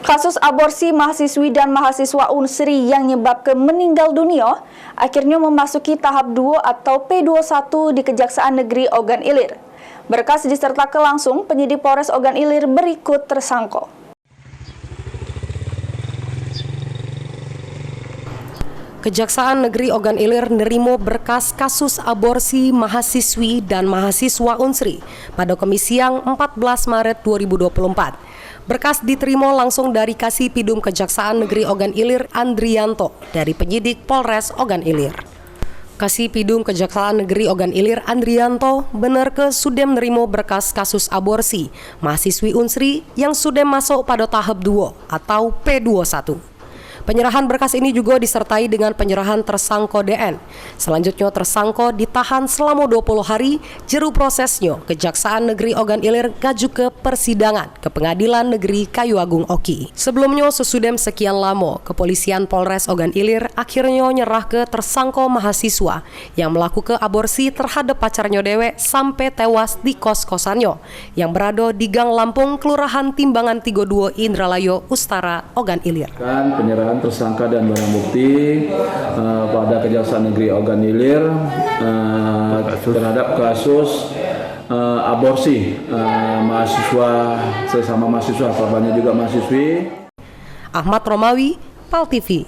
Kasus aborsi mahasiswi dan mahasiswa Unsri yang menyebabkan meninggal dunia akhirnya memasuki tahap 2 atau P21 di Kejaksaan Negeri Ogan Ilir. Berkas disertakan langsung penyidik Polres Ogan Ilir berikut tersangka. Kejaksaan Negeri Ogan Ilir nerimo berkas kasus aborsi mahasiswi dan mahasiswa Unsri pada Kamis siang 14 Maret 2024. Berkas diterima langsung dari Kasipidum Kejaksaan Negeri Ogan Ilir Andrianto dari penyidik Polres Ogan Ilir. Kasipidum Kejaksaan Negeri Ogan Ilir Andrianto benar ke sudah menerima berkas kasus aborsi mahasiswi Unsri yang sudah masuk pada tahap 2 atau P21. Penyerahan berkas ini juga disertai dengan penyerahan tersangka DN. Selanjutnya tersangka ditahan selama 20 hari, jeru prosesnya Kejaksaan Negeri Ogan Ilir ngaju ke persidangan ke Pengadilan Negeri Kayu Agung Oki. Sebelumnya sesudah sekian lama, Kepolisian Polres Ogan Ilir akhirnya nyerah ke tersangka mahasiswa yang melakukan aborsi terhadap pacarnya dewek sampai tewas di kos-kosannya yang berada di Gang Lampung, Kelurahan Timbangan 32 Indralayo, Ustara, Ogan Ilir. Penyerahan tersangka dan barang bukti pada Kejaksaan Negeri Ogan Ilir terhadap kasus aborsi mahasiswa, sesama mahasiswa, korbannya juga mahasiswi. Ahmad Romawi, PAL TV.